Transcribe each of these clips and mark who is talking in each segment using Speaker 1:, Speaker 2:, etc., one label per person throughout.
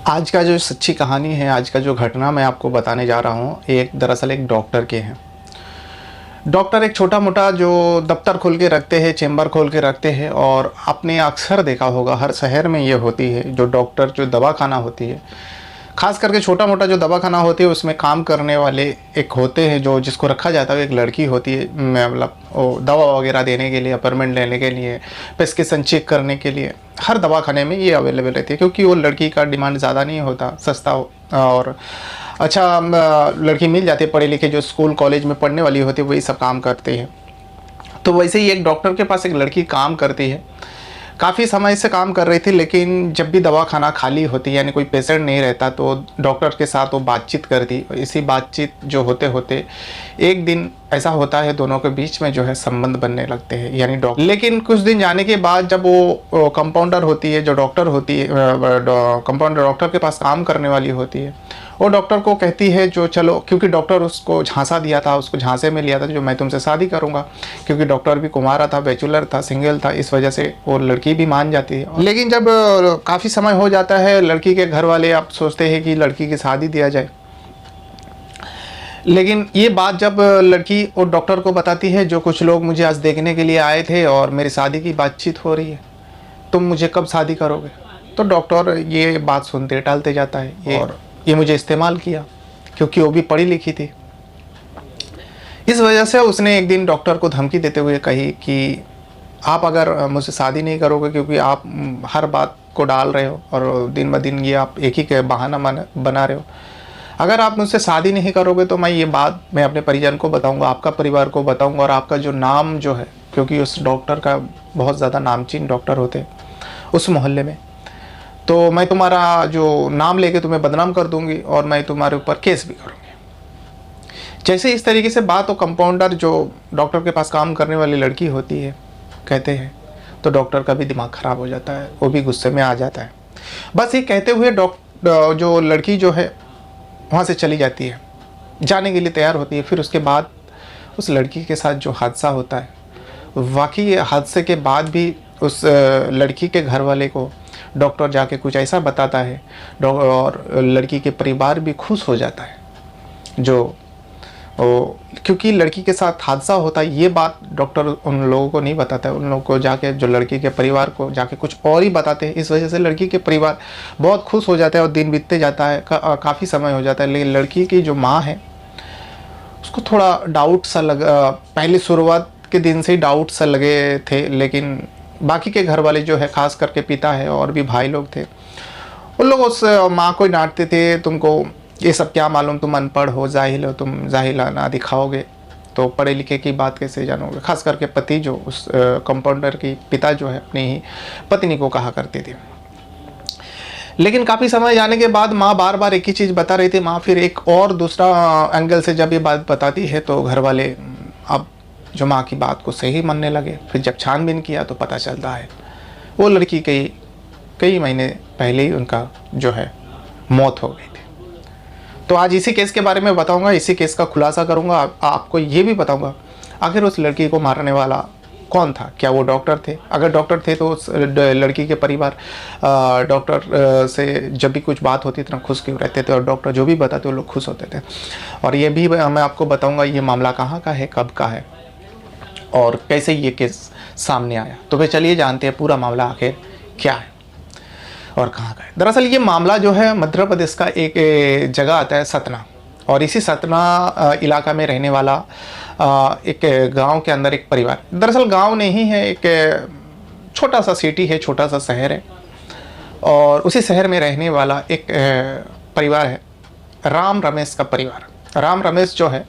Speaker 1: आज का जो सच्ची कहानी है, आज का जो घटना मैं आपको बताने जा रहा हूँ, एक दरअसल एक डॉक्टर के हैं। डॉक्टर एक छोटा-मोटा जो दफ़्तर खोल के रखते हैं, चेंबर खोल के रखते हैं और आपने अक्सर देखा होगा हर शहर में ये होती है, जो डॉक्टर जो दवाख़ाना होती है, ख़ास करके छोटा-मोटा जो दवाख़ाना होती है उसमें काम करने वाले एक होते हैं जो जिसको रखा जाता है, एक लड़की होती है मतलब वो दवा वग़ैरह देने के लिए, अपॉइंटमेंट लेने के लिए, प्रिस्क्रिप्शन चेक करने के लिए, हर दवाख़ाने में ये अवेलेबल रहती है क्योंकि वो लड़की का डिमांड ज़्यादा नहीं होता, सस्ता और अच्छा लड़की मिल जाती है, पढ़े लिखे जो स्कूल कॉलेज में पढ़ने वाली होती है वही सब काम करती है। तो वैसे ही एक डॉक्टर के पास एक लड़की काम करती है। काफ़ी समय से काम कर रही थी, लेकिन जब भी दवाखाना खाली होती यानी कोई पेशेंट नहीं रहता तो डॉक्टर के साथ वो बातचीत करती। इसी बातचीत जो होते-होते एक दिन ऐसा होता है दोनों के बीच में जो है संबंध बनने लगते हैं यानी लेकिन कुछ दिन जाने के बाद जब वो कंपाउंडर होती है, जो डॉक्टर होती है कंपाउंडर डॉक्टर के पास काम करने वाली होती है, वो डॉक्टर को कहती है जो चलो, क्योंकि डॉक्टर उसको झांसा दिया था, उसको झांसे में लिया था जो मैं तुमसे शादी करूंगा, क्योंकि डॉक्टर भी कुंवारा था, बैचलर था, सिंगल था, इस वजह से वो लड़की भी मान जाती है। लेकिन जब काफ़ी समय हो जाता है, लड़की के घर वाले आप सोचते हैं कि लड़की की शादी दिया जाए, लेकिन ये बात जब लड़की और डॉक्टर को बताती है, जो कुछ लोग मुझे आज देखने के लिए आए थे और मेरी शादी की बातचीत हो रही है, तुम मुझे कब शादी करोगे? तो डॉक्टर ये बात सुनते टालते जाता है और ये मुझे इस्तेमाल किया क्योंकि वो भी पढ़ी लिखी थी। इस वजह से उसने एक दिन डॉक्टर को धमकी देते हुए कही कि आप अगर मुझसे शादी नहीं करोगे, क्योंकि आप हर बात को डाल रहे हो और दिन ब दिन ये आप एक ही बहाना बना रहे हो, अगर आप मुझसे शादी नहीं करोगे तो ये बात मैं अपने परिजन को बताऊंगा, आपका परिवार को बताऊंगा और आपका जो नाम जो है, क्योंकि उस डॉक्टर का बहुत ज़्यादा नामचीन डॉक्टर होते उस मोहल्ले में, तो मैं तुम्हारा जो नाम लेके तुम्हें बदनाम कर दूंगी और मैं तुम्हारे ऊपर केस भी करूंगी। जैसे इस तरीके से बात, तो कंपाउंडर जो डॉक्टर के पास काम करने वाली लड़की होती है कहते हैं, तो डॉक्टर का भी दिमाग ख़राब हो जाता है, वो भी गुस्से में आ जाता है। बस ये कहते हुए जो लड़की जो है वहाँ से चली जाती है, जाने के लिए तैयार होती है। फिर उसके बाद उस लड़की के साथ जो हादसा होता है, वाकई हादसे के बाद भी उस लड़की के घर वाले को डॉक्टर जाके कुछ ऐसा बताता है और लड़की के परिवार भी खुश हो जाता है, क्योंकि लड़की के साथ हादसा होता है ये बात डॉक्टर उन लोगों को नहीं बताता है, उन लोगों को जाके जो लड़की के परिवार को जाके कुछ और ही बताते हैं। इस वजह से लड़की के परिवार बहुत खुश हो जाता है और दिन बीतते जाता है, काफ़ी समय हो जाता है। लेकिन लड़की की जो माँ है उसको थोड़ा डाउट सा पहले शुरुआत के दिन से ही डाउट सा लगे थे, लेकिन बाकी के घर वाले जो है, खास करके पिता है और भी भाई लोग थे, उन लोग उस माँ को डांटते थे, तुमको ये सब क्या मालूम, तुम अनपढ़ हो, जाहिल हो, तुम जाहिलाना दिखाओगे तो पढ़े लिखे की बात कैसे जानोगे। खास करके पति जो उस कंपाउंडर की पिता जो है अपनी ही पत्नी को कहा करते थे। लेकिन काफ़ी समय जाने के बाद माँ बार बार एक ही चीज़ बता रही थी। माँ फिर एक और दूसरा एंगल से जब ये बात बताती है तो घर वाले अब जो माँ की बात को सही मानने लगे। फिर जब छानबीन किया तो पता चलता है वो लड़की कई महीने पहले ही उनका जो है मौत हो गई थी। तो आज इसी केस के बारे में बताऊंगा, इसी केस का खुलासा करूंगा। आपको ये भी बताऊंगा आखिर उस लड़की को मारने वाला कौन था, क्या वो डॉक्टर थे? अगर डॉक्टर थे तो उस लड़की के परिवार डॉक्टर से जब भी कुछ बात होती इतना खुश क्यों रहते थे, और डॉक्टर जो भी बताते वो लोग खुश होते थे। और ये भी मैं आपको बताऊंगा ये मामला कहाँ का है, कब का है और कैसे ये केस सामने आया। तो फिर चलिए जानते हैं पूरा मामला आखिर क्या है और कहाँ का है। दरअसल ये मामला जो है मध्य प्रदेश का एक जगह आता है सतना, और इसी सतना इलाका में रहने वाला एक गांव के अंदर एक परिवार, दरअसल गांव नहीं है, एक छोटा सा सिटी है, छोटा सा शहर है, और उसी शहर में रहने वाला एक परिवार है, राम रमेश का परिवार। राम रमेश जो है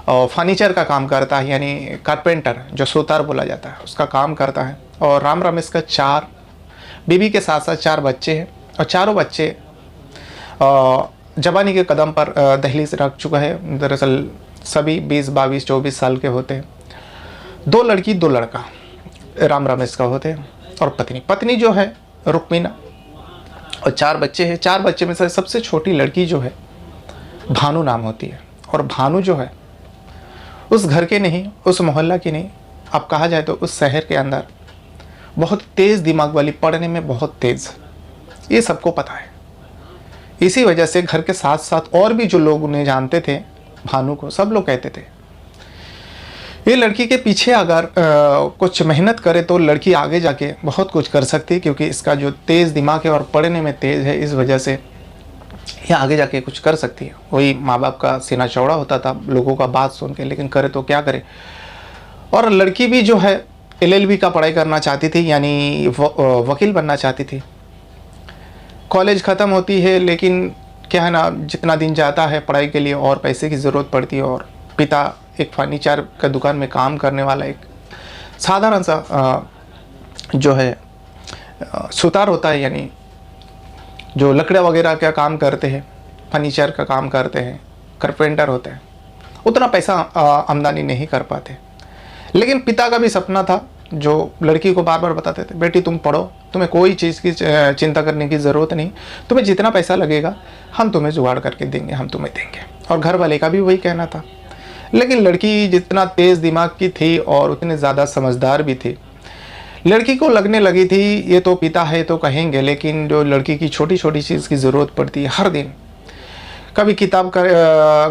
Speaker 1: फर्नीचर का काम करता है, यानी कारपेंटर जो सुतार बोला जाता है उसका काम करता है। और राम रमेश का 4 बीवी के साथ साथ 4 बच्चे हैं, और चारों बच्चे जवानी के कदम पर दहलीज रख चुका है। दरअसल सभी 20, 22, 24 साल के होते हैं। 2 लड़की 2 लड़का राम रमेश का होते हैं, और पत्नी जो है रुक्मिना, और 4 बच्चे हैं। 4 बच्चे में से सबसे छोटी लड़की जो है भानु नाम होती है, और भानु जो है उस घर के नहीं, उस मोहल्ला की नहीं, अब कहा जाए तो उस शहर के अंदर बहुत तेज़ दिमाग वाली, पढ़ने में बहुत तेज़, ये सबको पता है। इसी वजह से घर के साथ साथ और भी जो लोग उन्हें जानते थे, भानु को, सब लोग कहते थे ये लड़की के पीछे अगर कुछ मेहनत करे तो लड़की आगे जाके बहुत कुछ कर सकती है, क्योंकि इसका जो तेज़ दिमाग है और पढ़ने में तेज़ है, इस वजह से ये आगे जाके कुछ कर सकती है। वही माँ बाप का सीना चौड़ा होता था लोगों का बात सुन के, लेकिन करे तो क्या करे। और लड़की भी जो है LLB का पढ़ाई करना चाहती थी, यानी वकील बनना चाहती थी। कॉलेज ख़त्म होती है, लेकिन क्या है ना, जितना दिन जाता है पढ़ाई के लिए और पैसे की ज़रूरत पड़ती है। और पिता एक फर्नीचर का दुकान में काम करने वाला एक साधारण सा जो है सुतार होता है, यानी जो लकड़ा वगैरह का काम करते हैं, फर्नीचर का काम करते हैं, कारपेंटर होते हैं, उतना पैसा आमदनी नहीं कर पाते। लेकिन पिता का भी सपना था, जो लड़की को बार बार बताते थे, बेटी तुम पढ़ो, तुम्हें कोई चीज़ की चिंता करने की ज़रूरत नहीं, तुम्हें जितना पैसा लगेगा हम तुम्हें जुगाड़ करके देंगे, हम तुम्हें देंगे। और घर वाले का भी वही कहना था। लेकिन लड़की जितना तेज़ दिमाग की थी और उतने ज़्यादा समझदार भी थी, लड़की को लगने लगी थी ये तो पिता है तो कहेंगे, लेकिन जो लड़की की छोटी छोटी चीज़ की ज़रूरत पड़ती है हर दिन, कभी किताब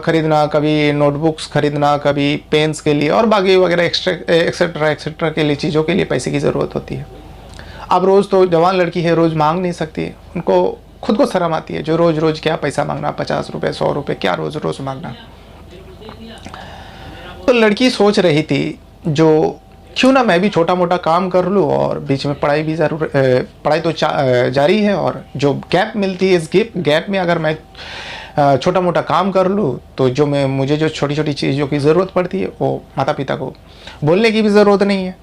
Speaker 1: खरीदना, कभी नोटबुक्स खरीदना, कभी पेन्स के लिए और बाकी वगैरह एक्सेट्रा एक्सेट्रा के लिए चीज़ों के लिए पैसे की ज़रूरत होती है। अब रोज़ तो जवान लड़की है, रोज़ मांग नहीं सकती, उनको खुद को शर्म आती है, जो रोज़ रोज़ क्या पैसा मांगना, 50 रुपये 100 रुपये क्या रोज़ रोज़ मांगना। तो लड़की सोच रही थी जो क्यों ना मैं भी छोटा मोटा काम कर लूँ, और बीच में पढ़ाई भी पढ़ाई तो जारी है, और जो गैप मिलती है इस गैप में अगर मैं छोटा मोटा काम कर लूँ तो मुझे जो छोटी छोटी चीज़ों की ज़रूरत पड़ती है वो माता पिता को बोलने की भी ज़रूरत नहीं है,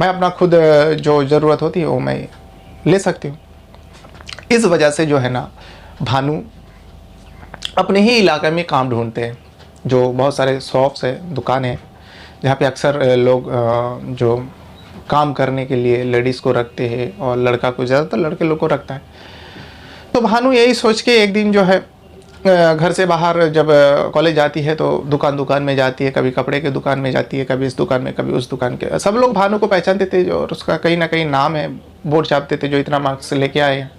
Speaker 1: मैं अपना खुद जो ज़रूरत होती है वो मैं ले सकती हूँ। इस वजह से जो है ना, भानु अपने ही इलाके में काम ढूंढते हैं। जो बहुत सारे शॉप्स है, दुकान है, जहाँ पे अक्सर लोग जो काम करने के लिए लेडीज़ को रखते हैं, और लड़का को ज़्यादातर लड़के लोग को रखता है। तो भानु यही सोच के एक दिन जो है घर से बाहर जब कॉलेज जाती है तो दुकान में जाती है, कभी कपड़े के दुकान में जाती है, कभी इस दुकान में, कभी उस दुकान के। सब लोग भानु को पहचानते थे, और उसका कहीं ना कहीं नाम है, बोर्ड छापते थे जो इतना मार्क्स लेके आए हैं।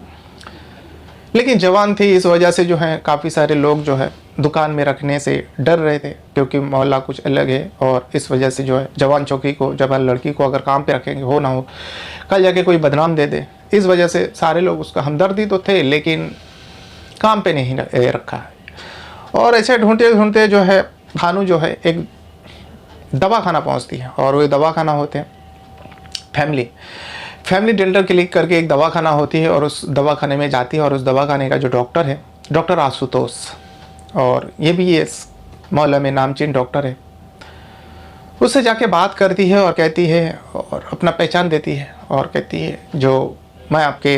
Speaker 1: लेकिन जवान थी, इस वजह से जो है काफ़ी सारे लोग जो है दुकान में रखने से डर रहे थे, क्योंकि मोहल्ला कुछ अलग है। और इस वजह से जो है जवान चौकी को, जवान लड़की को अगर काम पे रखेंगे, हो ना हो कल जाके कोई बदनाम दे दे, इस वजह से सारे लोग उसका हमदर्दी तो थे, लेकिन काम पे नहीं रखा है। और ऐसे ढूंढते ढूंढते जो है भानु जो है एक दवाखाना पहुंचती है, और वो दवाखाना होते हैं फैमिली डेंटल क्लिनिक करके एक दवाखाना होती है। और उस दवाखाने में जाती है, और उस दवाखाने का जो डॉक्टर है, डॉक्टर आशुतोष, और ये भी इस मोहल्ले में नामचीन डॉक्टर है, उससे जाके बात करती है और कहती है, और अपना पहचान देती है, और कहती है जो मैं आपके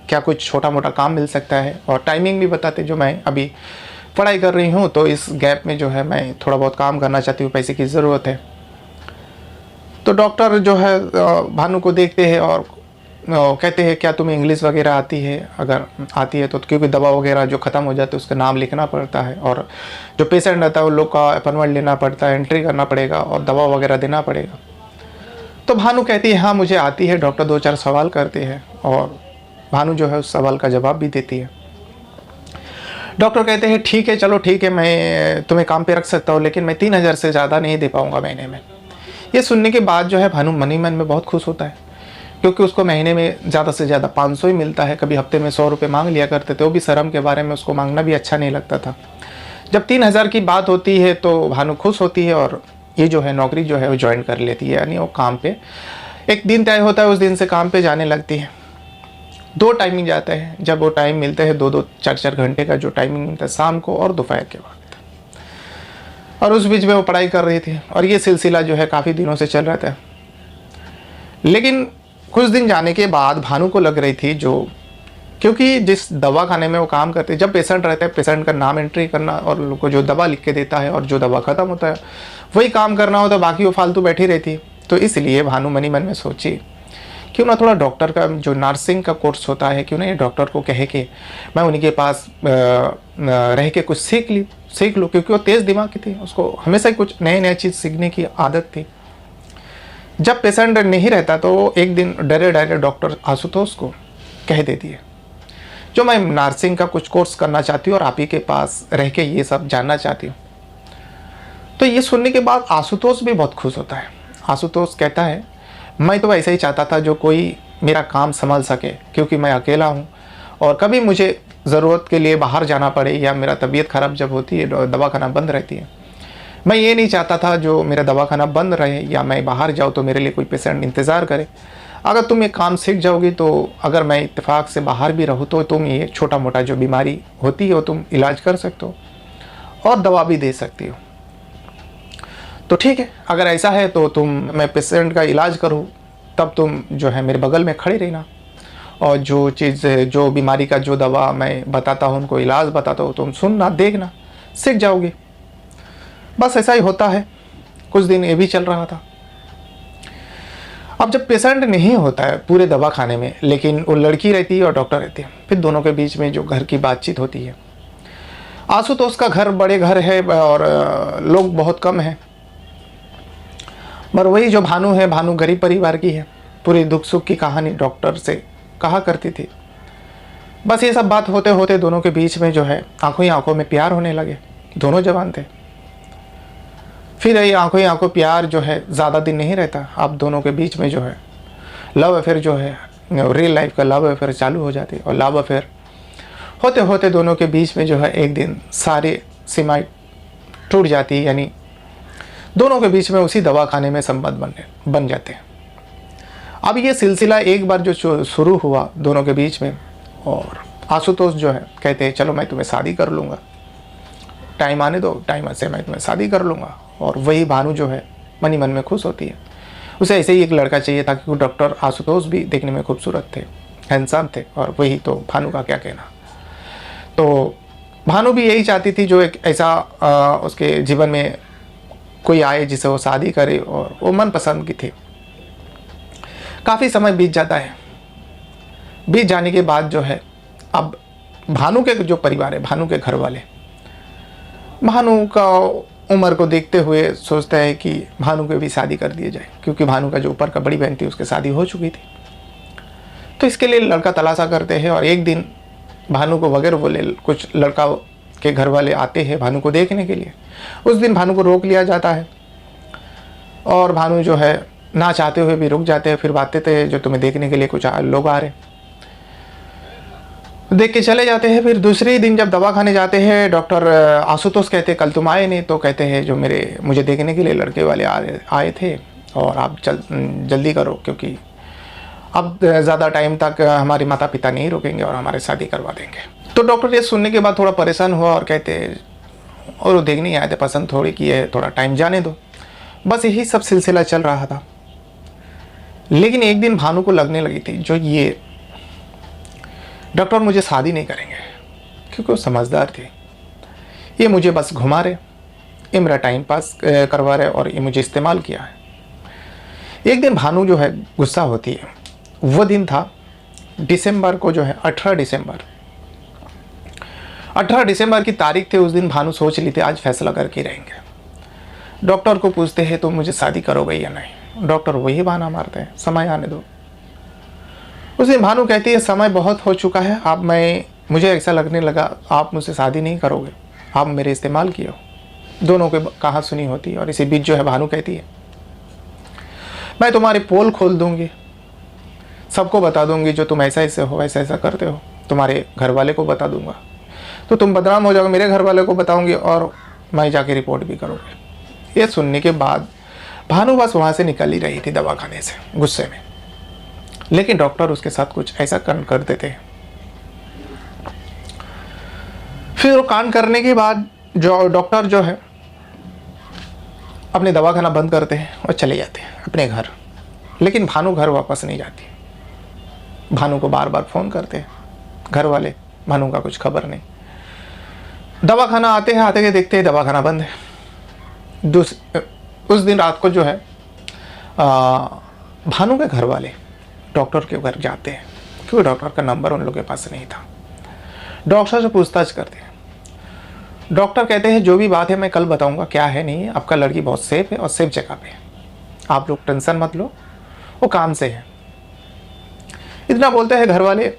Speaker 1: क्या कुछ छोटा मोटा काम मिल सकता है, और टाइमिंग भी बताते, जो मैं अभी पढ़ाई कर रही हूँ तो इस गैप में जो है मैं थोड़ा बहुत काम करना चाहती हूँ, पैसे की ज़रूरत है। तो डॉक्टर जो है भानु को देखते हैं और कहते हैं क्या तुम्हें इंग्लिश वगैरह आती है? अगर आती है तो क्योंकि दवा वगैरह जो ख़त्म हो जाती है उसका नाम लिखना पड़ता है, और जो पेशेंट रहता है उन लोग का अपॉइंटमेंट लेना पड़ता है, एंट्री करना पड़ेगा और दवा वगैरह देना पड़ेगा। तो भानु कहती है हाँ मुझे आती है। डॉक्टर 2-4 सवाल करते हैं और भानु जो है उस सवाल का जवाब भी देती है। डॉक्टर कहते हैं ठीक है, चलो ठीक है, मैं तुम्हें काम पे रख सकता हूँ, लेकिन मैं 3,000 से ज़्यादा नहीं दे पाऊँगा महीने में। ये सुनने के बाद जो है भानु मन ही मन में बहुत खुश होता है, क्योंकि उसको महीने में ज़्यादा से ज़्यादा 500 ही मिलता है। कभी हफ्ते में 100 रुपये मांग लिया करते थे, वो भी शर्म के बारे में, उसको मांगना भी अच्छा नहीं लगता था। जब 3,000 की बात होती है तो भानु खुश होती है और ये जो है नौकरी जो है वो ज्वाइन कर लेती है, यानी वो काम पे एक दिन तय होता है, उस दिन से काम पे जाने लगती है। 2 टाइमिंग जाते हैं, जब वो टाइम मिलते हैं 2-2 4-4 घंटे का जो टाइमिंग मिलता है शाम को और दोपहर के वक्त, और उस बीच में वो पढ़ाई कर रही थी। और ये सिलसिला जो है काफ़ी दिनों से चल रहा था। लेकिन कुछ दिन जाने के बाद भानु को लग रही थी, जो क्योंकि जिस दवाखाने में वो काम करते, जब पेशेंट रहता है पेशेंट का नाम एंट्री करना और उनको जो दवा लिख के देता है और जो दवा ख़त्म होता है वही काम करना होता है, बाकी वो फालतू बैठी रहती। तो इसलिए भानु मन ही मन में सोची क्यों ना थोड़ा डॉक्टर का जो नर्सिंग का कोर्स होता है, क्यों ना ये डॉक्टर को कहे कि मैं उन्हीं के पास रह के कुछ सीख लूँ, क्योंकि वो तेज़ दिमाग की थी, उसको हमेशा ही कुछ नए चीज़ सीखने की आदत थी। जब पेशेंट नहीं रहता तो वो एक दिन डरे डरे डॉक्टर आशुतोष को कह देती है जो मैं नर्सिंग का कुछ कोर्स करना चाहती हूँ और आप ही के पास रह के ये सब जानना चाहती हूँ। तो ये सुनने के बाद आशुतोष भी बहुत खुश होता है। आशुतोष कहता है मैं तो ऐसा ही चाहता था जो कोई मेरा काम संभाल सके, क्योंकि मैं अकेला हूँ और कभी मुझे ज़रूरत के लिए बाहर जाना पड़े या मेरा तबीयत ख़राब जब होती है, दवाखाना बंद रहती है, मैं ये नहीं चाहता था जो मेरा दवाखाना बंद रहे या मैं बाहर जाऊँ तो मेरे लिए कोई पेशेंट इंतज़ार करे। अगर तुम ये काम सीख जाओगी तो अगर मैं इत्तेफाक से बाहर भी रहूँ तो तुम ये छोटा मोटा जो बीमारी होती है वो तुम इलाज कर सकते हो और दवा भी दे सकती हो। तो ठीक है, अगर ऐसा है तो मैं पेशेंट का इलाज करूँ, तब तुम जो है मेरे बगल में खड़ी रहना और जो चीज़ जो बीमारी का जो दवा मैं बताता हूँ, उनको इलाज बताता हूँ, तुम सुनना देखना, सीख जाओगे। बस ऐसा ही होता है। कुछ दिन ये भी चल रहा था। अब जब पेशेंट नहीं होता है पूरे दवाखाने में, लेकिन वो लड़की रहती है और डॉक्टर रहते हैं, फिर दोनों के बीच में जो घर की बातचीत होती है। आशुतोष का घर बड़े घर है और लोग बहुत कम हैं, पर वही जो भानु है, भानु गरीब परिवार की है। पूरी दुख सुख की कहानी डॉक्टर से कहा करती थी। बस ये सब बात होते होते दोनों के बीच में जो है आंखों ही आंखों में प्यार होने लगे। दोनों जवान थे। फिर ये आंखों ही आंखों प्यार जो है ज़्यादा दिन नहीं रहता। अब दोनों के बीच में जो है लव अफेयर जो है, रियल लाइफ का लव अफेयर चालू हो जाती है। और लव अफेयर होते होते दोनों के बीच में जो है एक दिन सारी सीमाएं टूट जाती है, यानी दोनों के बीच में उसी दवाखाने में संबंध बन जाते हैं। अब ये सिलसिला एक बार जो शुरू हुआ दोनों के बीच में, और आशुतोष जो है कहते हैं चलो मैं तुम्हें शादी कर लूँगा, टाइम आने दो, टाइम से मैं तुम्हें शादी कर लूँगा। और वही भानु जो है मन ही मन में खुश होती है। उसे ऐसे ही एक लड़का चाहिए था, क्योंकि डॉक्टर आशुतोष भी देखने में खूबसूरत थे, हैंडसम थे, और वही तो भानु का क्या कहना। तो भानु भी यही चाहती थी जो एक ऐसा उसके जीवन में कोई आए जिसे वो शादी करे, और वो मनपसंद की थी। काफ़ी समय बीत जाता है। बीत जाने के बाद जो है अब भानु के जो परिवार है, भानु के घर वाले भानु का उम्र को देखते हुए सोचता है कि भानु को भी शादी कर दिया जाए, क्योंकि भानु का जो ऊपर का बड़ी बहन थी उसकी शादी हो चुकी थी। तो इसके लिए लड़का तलाशा करते हैं, और एक दिन भानु को वगैरह बोले कुछ लड़का के घर वाले आते हैं भानु को देखने के लिए। उस दिन भानु को रोक लिया जाता है और भानु जो है ना चाहते हुए भी रुक जाते हैं। फिर बातें थे जो तुम्हें देखने के लिए कुछ लोग आ रहे, देख के चले जाते हैं। फिर दूसरे दिन जब दवा खाने जाते हैं, डॉक्टर आशुतोष कहते हैं कल तुम आए नहीं, तो कहते हैं जो मुझे देखने के लिए लड़के वाले आए थे, और आप जल्दी करो, क्योंकि अब ज़्यादा टाइम तक हमारे माता पिता नहीं रुकेंगे और हमारे शादी करवा देंगे। तो डॉक्टर ये सुनने के बाद थोड़ा परेशान हुआ और कहते और वो देखने ही आए थे, पसंद थोड़ी की है, थोड़ा टाइम जाने दो। बस यही सब सिलसिला चल रहा था। लेकिन एक दिन भानु को लगने लगी थी जो ये डॉक्टर मुझे शादी नहीं करेंगे, क्योंकि वो समझदार थे। ये मुझे बस घुमा रहे, ये मेरा टाइम पास करवा रहे, और ये मुझे इस्तेमाल किया है। एक दिन भानु जो है गुस्सा होती है। वो दिन था दिसंबर को, जो है 18 दिसंबर की तारीख थी। उस दिन भानु सोच ली थी आज फैसला करके रहेंगे। डॉक्टर को पूछते हैं तो मुझे शादी करोगे या नहीं। डॉक्टर वही बहाना मारते हैं समय आने दो। उस दिन भानु कहती है समय बहुत हो चुका है, अब मुझे ऐसा लगने लगा आप मुझसे शादी नहीं करोगे, आप मेरे इस्तेमाल किए हो। दोनों के कहा सुनी होती है, और इसी बीच जो है भानु कहती है मैं तुम्हारे पोल खोल दूंगी, सबको बता दूंगी जो तुम ऐसा ऐसे हो, ऐसा ऐसा करते हो, तुम्हारे घर वाले को बता दूंगा, तो तुम बदनाम हो जाओगे, मेरे घर वाले को बताऊंगी और मैं जाके रिपोर्ट भी करूँगी। ये सुनने के बाद भानु बस वहाँ से निकल ही रही थी दवाखाने से गुस्से में। लेकिन डॉक्टर उसके साथ कुछ ऐसा कांड कर देते हैं। फिर वो कांड करने के बाद जो डॉक्टर जो है अपने दवाखाना बंद करते हैं और चले जाते हैं अपने घर। लेकिन भानु घर वापस नहीं जाती। भानु को बार बार फ़ोन करते हैं घर वाले, भानु का कुछ खबर नहीं। दवाखाना आते हैं, आते के देखते हैं दवाखाना बंद है। उस दिन रात को जो है भानु के घर वाले डॉक्टर के घर जाते हैं, क्योंकि डॉक्टर का नंबर उन लोगों के पास नहीं था। डॉक्टर से पूछताछ करते हैं। डॉक्टर कहते हैं जो भी बात है मैं कल बताऊंगा, क्या है नहीं है, आपका लड़की बहुत सेफ है और सेफ जगह पे है, आप लोग टेंशन मत लो, वो काम से है। इतना बोलते हैं घर वाले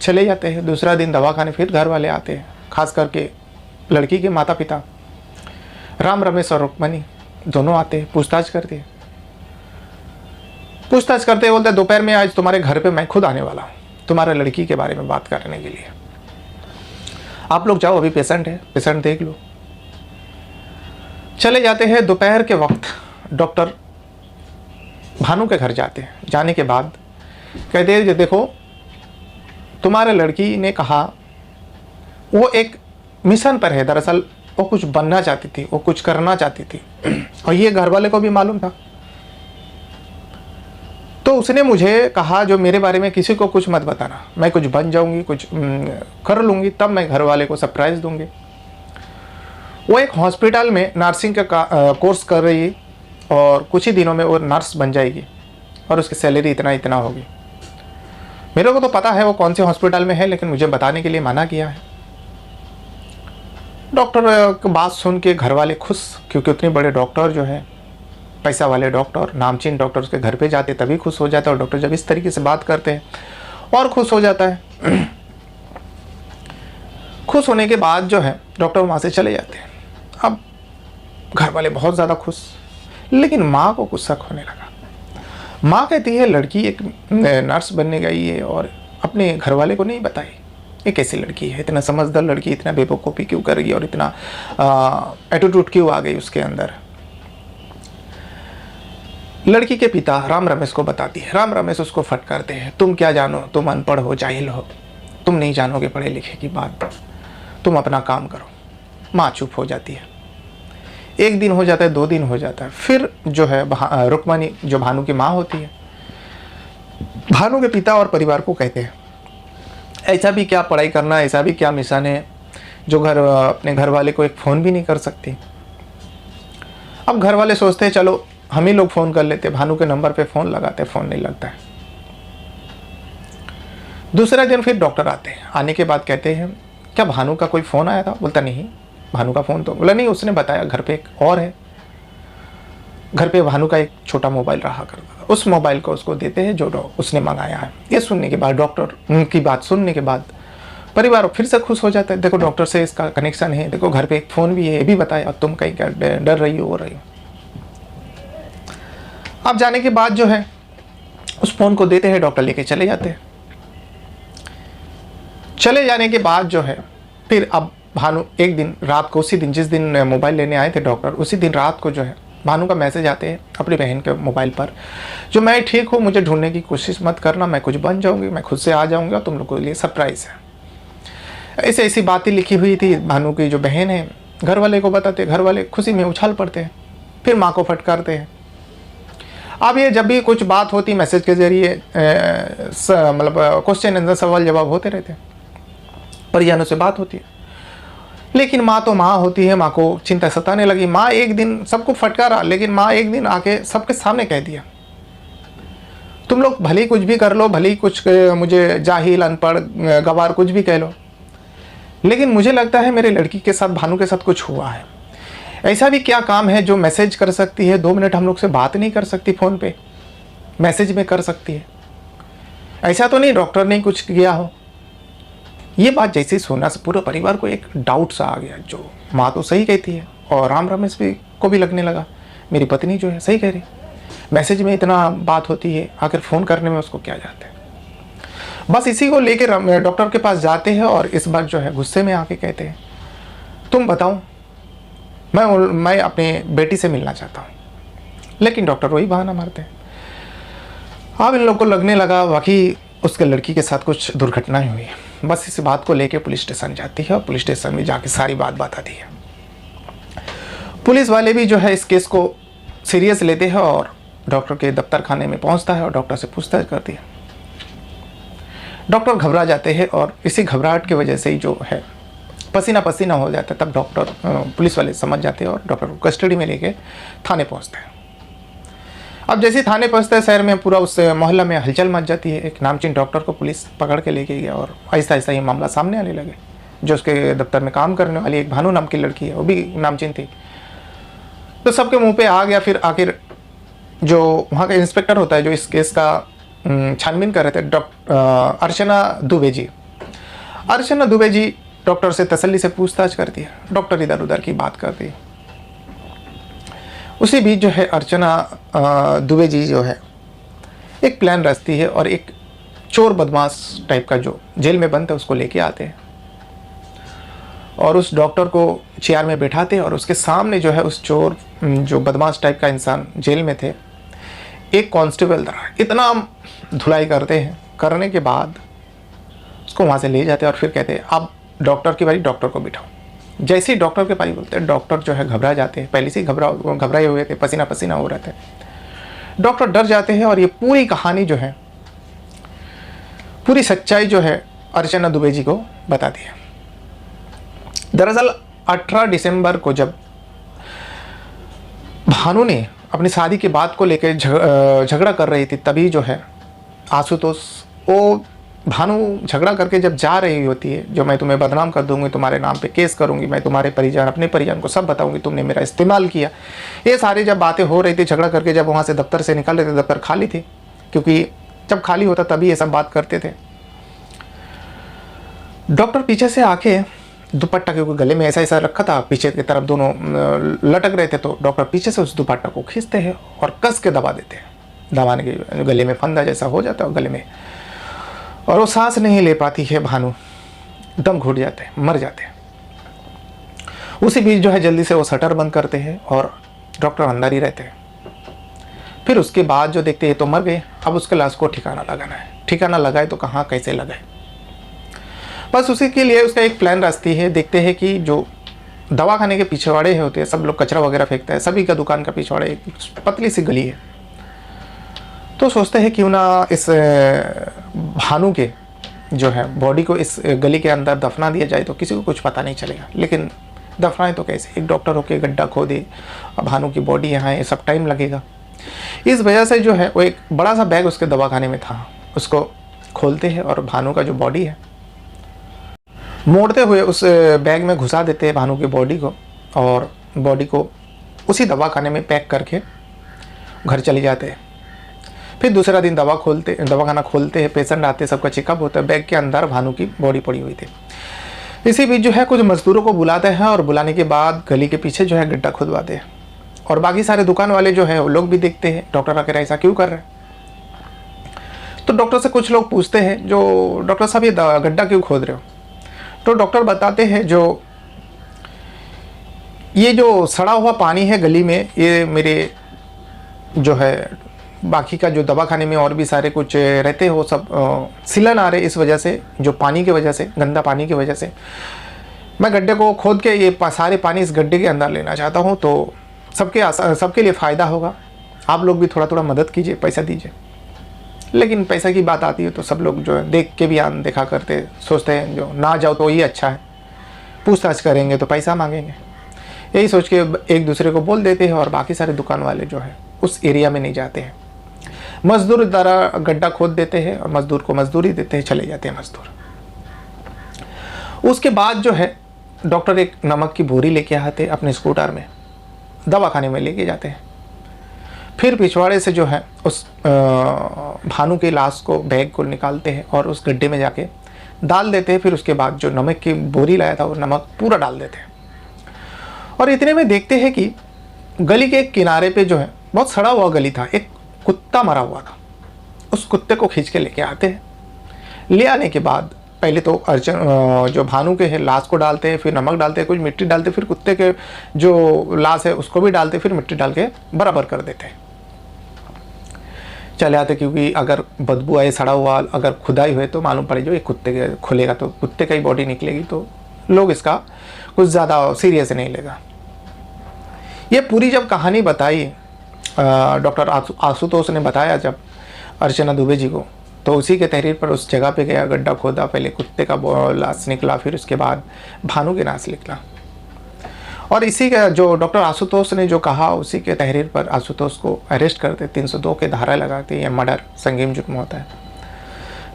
Speaker 1: चले जाते हैं। दूसरा दिन दवाखाने फिर घर वाले आते हैं, खास करके लड़की के माता पिता राम रमेश और रुक्मणी दोनों आते हैं, पूछताछ करते हैं। पूछताछ करते बोलते दोपहर में आज तुम्हारे घर पे मैं खुद आने वाला हूँ तुम्हारे लड़की के बारे में बात करने के लिए। आप लोग जाओ, अभी पेशेंट है, पेशेंट देख लो। चले जाते हैं। दोपहर के वक्त डॉक्टर भानु के घर जाते हैं। जाने के बाद कहते हैं देखो तुम्हारे लड़की ने कहा वो एक मिशन पर है, दरअसल वो कुछ बनना चाहती थी, वो कुछ करना चाहती थी और ये घर वाले को भी मालूम था। तो उसने मुझे कहा जो मेरे बारे में किसी को कुछ मत बताना, मैं कुछ बन जाऊंगी, कुछ कर लूँगी, तब मैं घर वाले को सरप्राइज़ दूंगी। वो एक हॉस्पिटल में नर्सिंग का कोर्स कर रही है और कुछ ही दिनों में वो नर्स बन जाएगी और उसकी सैलरी इतना इतना होगी। मेरे को तो पता है वो कौन से हॉस्पिटल में है, लेकिन मुझे बताने के लिए मना किया है। डॉक्टर की बात सुन के घर वाले खुश, क्योंकि उतने बड़े डॉक्टर जो है, पैसा वाले डॉक्टर, नामचीन डॉक्टर उसके घर पे जाते तभी खुश हो जाता है। और डॉक्टर जब इस तरीके से बात करते हैं और खुश हो जाता है। खुश होने के बाद जो है डॉक्टर वहाँ से चले जाते हैं। अब घर वाले बहुत ज़्यादा खुश, लेकिन माँ को कुछ शक होने लगा। माँ कहती है लड़की एक नर्स बनने गई है और अपने घर वाले को नहीं बताई। ये कैसी लड़की है, इतना समझदार लड़की इतना बेवकूफ़ी क्यों कर रही है और इतना एटीट्यूड क्यों आ गई उसके अंदर। लड़की के पिता राम रमेश को बताती है। राम रमेश उसको फटकारते हैं, तुम क्या जानो, तुम अनपढ़ हो, जाहिल हो, तुम नहीं जानोगे पढ़े लिखे की बात, तुम अपना काम करो। माँ चुप हो जाती है। एक दिन हो जाता है, 2 दिन हो जाता है, फिर जो है रुक्मणी जो भानु की माँ होती है, भानु के पिता और परिवार को कहते हैं ऐसा भी क्या पढ़ाई करना, ऐसा भी क्या मिशन है जो अपने घर वाले को एक फ़ोन भी नहीं कर सकती। अब घर वाले सोचते हैं चलो हम ही लोग फ़ोन कर लेते, भानु के नंबर पे फ़ोन लगाते, फ़ोन नहीं लगता है। दूसरा दिन फिर डॉक्टर आते हैं। आने के बाद कहते हैं क्या भानु का कोई फ़ोन आया था? बोलता नहीं, भानु का फ़ोन तो, बोला नहीं, उसने बताया घर पे एक और है, घर पे भानु का एक छोटा मोबाइल रहा करता था, उस मोबाइल को उसको देते हैं जो उसने मंगाया है। ये सुनने के बाद, डॉक्टर की बात सुनने के बाद परिवार फिर से खुश हो जाता है। देखो डॉक्टर से इसका कनेक्शन है, देखो घर पे एक फ़ोन भी है, ये भी बताया, और तुम कहीं क्या डर रही हो रही हो। अब जाने के बाद जो है उस फ़ोन को देते हैं, डॉक्टर लेके चले जाते हैं। चले जाने के बाद जो है फिर अब भानु एक दिन रात को, उसी दिन जिस दिन मोबाइल लेने आए थे डॉक्टर, उसी दिन रात को जो है भानु का मैसेज आते हैं अपनी बहन के मोबाइल पर, जो मैं ठीक हूँ, मुझे ढूंढने की कोशिश मत करना, मैं कुछ बन जाऊँगी, मैं खुद से आ जाऊँगा, तुम लोगों के लिए सरप्राइज़ है। ऐसे ऐसी बातें लिखी हुई थी। भानु की जो बहन है घर वाले को बताते, घर वाले खुशी में उछाल पड़ते हैं, फिर माँ को फटकारते हैं। अब ये जब भी कुछ बात होती मैसेज के जरिए मतलब क्वेश्चन आंसर, सवाल जवाब होते रहते हैं, परिजनों से बात होती है, लेकिन माँ तो माँ होती है, माँ को चिंता सताने लगी। माँ एक दिन सबको फटकारा, लेकिन माँ एक दिन आके सबके सामने कह दिया तुम लोग भले ही कुछ भी कर लो, भले ही कुछ मुझे जाहिल, अनपढ़, गवार कुछ भी कह लो, लेकिन मुझे लगता है मेरे लड़की के साथ, भानु के साथ कुछ हुआ है। ऐसा भी क्या काम है जो मैसेज कर सकती है, 2 मिनट हम लोग से बात नहीं कर सकती, फ़ोन पे मैसेज में कर सकती है। ऐसा तो नहीं डॉक्टर ने कुछ किया हो। ये बात जैसे ही सुना से पूरे परिवार को एक डाउट सा आ गया, जो माँ तो सही कहती है और राम रमेश को भी लगने लगा मेरी पत्नी जो है सही कह रही, मैसेज में इतना बात होती है, आखिर फ़ोन करने में उसको क्या जाते हैं। बस इसी को लेकर डॉक्टर के पास जाते हैं और इस बार जो है गुस्से में आके कहते हैं तुम बताओ, मैं अपने बेटी से मिलना चाहता हूँ। लेकिन डॉक्टर वही बहाना मारते हैं। अब इन लोगों को लगने लगा वाकई उसके लड़की के साथ कुछ दुर्घटनाएं हुई। बस इस बात को लेके पुलिस स्टेशन जाती है और पुलिस स्टेशन में जाके सारी बात बताती है। पुलिस वाले भी जो है इस केस को सीरियस लेते हैं और डॉक्टर के दफ्तर खाने में पहुंचता है और डॉक्टर से पूछताछ करती है। डॉक्टर घबरा जाते हैं और इसी घबराहट की वजह से ही जो है पसीना पसीना हो जाता है। तब डॉक्टर, पुलिस वाले समझ जाते हैं और डॉक्टर को कस्टडी में लेके थाने पहुंचते हैं। अब जैसे ही थाने पहुंचते हैं, शहर में पूरा उस मोहल्ला में हलचल मच जाती है। एक नामचीन डॉक्टर को पुलिस पकड़ के लेके गया और ऐसा ऐसा ही मामला सामने आने लगे। जो उसके दफ्तर में काम करने वाली एक भानु नाम की लड़की है, वो भी नामचीन थी, तो सबके मुंह पे आ गया। फिर आखिर जो वहाँ का इंस्पेक्टर होता है जो इस केस का छानबीन कर रहे थे, डॉक्टर अर्चना दुबे जी, अर्चना दुबे जी डॉक्टर से तसल्ली से पूछताछ करती है, डॉक्टर इधर उधर की बात करती है। उसी बीच जो है अर्चना दुबे जी जो है एक प्लान रचती है और एक चोर बदमाश टाइप का जो जेल में बंद है उसको लेके आते हैं और उस डॉक्टर को चेयर में बैठाते हैं और उसके सामने जो है उस चोर जो बदमाश टाइप का इंसान जेल में थे एक कांस्टेबल तरह इतना धुलाई करते हैं। करने के बाद उसको वहाँ से ले जाते हैं और फिर कहते हैं अब डॉक्टर की बारी, डॉक्टर को बिठाओ। जैसे ही डॉक्टर के बारी बोलते हैं डॉक्टर जो है घबरा जाते हैं, पहले से ही घबराए हुए थे, पसीना पसीना हो रहे थे। डॉक्टर डर जाते हैं और ये पूरी कहानी जो है, पूरी सच्चाई जो है अर्चना दुबे जी को बताती है। दरअसल 18 दिसंबर को जब भानु ने अपनी शादी की बात को लेकर झगड़ा कर रही थी, तभी जो है आशुतोष, वो भानु झगड़ा करके जब जा रही होती है, जो मैं तुम्हें बदनाम कर दूंगी, तुम्हारे नाम पे केस करूंगी, मैं तुम्हारे परिजन, अपने परिजन को सब बताऊंगी, तुमने मेरा इस्तेमाल किया, ये सारी जब बातें हो रही थी, झगड़ा करके जब वहाँ से दफ्तर से निकल रहे थे, दफ्तर खाली थी, क्योंकि जब खाली होता तभी ये सब बात करते थे। डॉक्टर पीछे से आके दुपट्टा, क्योंकि गले में ऐसा रखा था, पीछे की तरफ दोनों लटक रहे थे, तो डॉक्टर पीछे से उस दुपट्टा को खींचते हैं और कस के दबा देते हैं। दबाने के गले में फंदा जैसा हो जाता है गले में, और वो सांस नहीं ले पाती है भानु, दम घुट जाते हैं, मर जाते हैं। उसी बीच जो है जल्दी से वो शटर बंद करते हैं और डॉक्टर अंदर ही रहते हैं। फिर उसके बाद जो देखते हैं तो मर गए, अब उसके लाश को ठिकाना लगाना है। ठिकाना लगाए तो कहाँ कैसे लगाए, बस उसी के लिए उसका एक प्लान रचती है। देखते हैं कि जो दवाखाने के पिछवाड़े होते हैं, सब लोग कचरा वगैरह फेंकता है, सभी का दुकान का पिछवाड़े एक पतली सी गली है, तो सोचते हैं क्यों ना इस भानु के जो है बॉडी को इस गली के अंदर दफना दिया जाए, तो किसी को कुछ पता नहीं चलेगा। लेकिन दफनाए तो कैसे, एक डॉक्टर होकर गड्ढा खोदे, भानु की बॉडी यहाँ है, सब टाइम लगेगा। इस वजह से जो है वो एक बड़ा सा बैग उसके दवाखाने में था, उसको खोलते हैं और भानु का जो बॉडी है मोड़ते हुए उस बैग में घुसा देते हैं भानु की बॉडी को, और बॉडी को उसी दवाखाने में पैक करके घर चले जाते हैं। फिर दूसरा दिन दवाखाना खोलते हैं, पेशेंट आते हैं, सबका चेकअप होता है, बैग के अंदर भानु की बॉडी पड़ी हुई थी। इसी बीच जो है कुछ मजदूरों को बुलाते हैं और बुलाने के बाद गली के पीछे जो है गड्ढा खुदवाते हैं, और बाकी सारे दुकान वाले जो है वो लोग भी देखते हैं डॉक्टर आकर ऐसा क्यों कर रहे हैं। तो डॉक्टर से कुछ लोग पूछते हैं, जो डॉक्टर साहब ये गड्ढा क्यों खोद रहे हो, तो डॉक्टर बताते हैं ये जो सड़ा हुआ पानी है गली में, ये मेरे जो है बाकी का जो दवाखाने में और भी सारे कुछ रहते हैं वो सब सिलन आ रहे, इस वजह से, जो पानी की वजह से, गंदा पानी की वजह से मैं गड्ढे को खोद के ये सारे पानी इस गड्ढे के अंदर लेना चाहता हूँ, तो सबके लिए फ़ायदा होगा, आप लोग भी थोड़ा थोड़ा मदद कीजिए, पैसा दीजिए। लेकिन पैसा की बात आती है तो सब लोग जो है देख के भी आन देखा करते, सोचते हैं जो ना जाओ तो ये अच्छा है, पूछताछ करेंगे तो पैसा मांगेंगे, यही सोच के एक दूसरे को बोल देते हैं, और बाकी सारे दुकान वाले जो है उस एरिया में नहीं जाते हैं। मजदूर द्वारा गड्ढा खोद देते हैं और मजदूर को मजदूरी देते हैं, चले जाते हैं मजदूर। उसके बाद जो है डॉक्टर एक नमक की बोरी लेके आते अपने स्कूटर में, दवाखाने में लेके जाते हैं। फिर पिछवाड़े से जो है उस भानु की लाश को, बैग को निकालते हैं और उस गड्ढे में जाके डाल देते हैं। फिर उसके बाद जो नमक की बोरी लाया था वो नमक पूरा डाल देते हैं, और इतने में देखते हैं कि गली के एक किनारे पे जो है बहुत सड़ा हुआ गली था, एक कुत्ता मरा हुआ था। उस कुत्ते को खींच के लेके आते हैं। ले आने के बाद पहले तो जो भानु के है लाश को डालते हैं, फिर नमक डालते हैं, कुछ मिट्टी डालते हैं, फिर कुत्ते के जो लाश है उसको भी डालते हैं, फिर मिट्टी डाल के बराबर कर देते हैं, चले आते। क्योंकि अगर बदबू आए, सड़ा हुआ अगर खुदाई हुए तो मालूम पड़े जो ये कुत्ते के खुलेगा तो कुत्ते का ही बॉडी निकलेगी, तो लोग इसका कुछ ज़्यादा सीरियस नहीं लेगा। ये पूरी जब कहानी बताई डॉक्टर आशुतोष ने बताया जब अर्चना दुबे जी को, तो उसी के तहरीर पर उस जगह पे गया, गड्ढा खोदा, पहले कुत्ते का लाश निकला, फिर उसके बाद भानु की लाश निकला। और इसी का जो डॉक्टर आशुतोष ने जो कहा, उसी के तहरीर पर आशुतोष को अरेस्ट करते, 302 के धारा लगाते, ये मर्डर संगीन जुर्म होता है,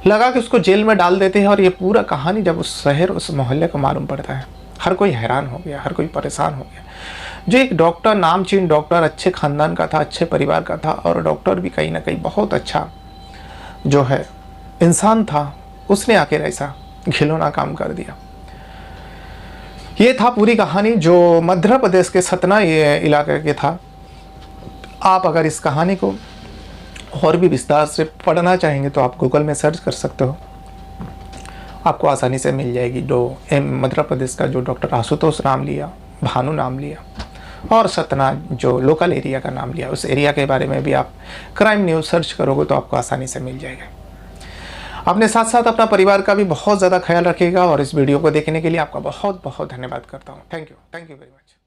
Speaker 1: लगा के उसको जेल में डाल देते हैं। और ये पूरा कहानी जब उस शहर, उस मोहल्ले को मालूम पड़ता है, हर कोई हैरान हो गया, हर कोई परेशान हो गया। जो एक डॉक्टर, नामचीन डॉक्टर, अच्छे ख़ानदान का था, अच्छे परिवार का था, और डॉक्टर भी कहीं ना कहीं बहुत अच्छा जो है इंसान था, उसने आकर ऐसा घिनौना काम कर दिया। ये था पूरी कहानी जो मध्य प्रदेश के सतना ये इलाके के था। आप अगर इस कहानी को और भी विस्तार से पढ़ना चाहेंगे तो आप गूगल में सर्च कर सकते हो, आपको आसानी से मिल जाएगी। जो मध्य प्रदेश का जो डॉक्टर आशुतोष नाम लिया, भानु नाम लिया, और सतना जो लोकल एरिया का नाम लिया, उस एरिया के बारे में भी आप क्राइम न्यूज़ सर्च करोगे तो आपको आसानी से मिल जाएगा। अपने साथ साथ अपना परिवार का भी बहुत ज़्यादा ख्याल रखिएगा, और इस वीडियो को देखने के लिए आपका बहुत बहुत धन्यवाद करता हूँ। Thank you very much.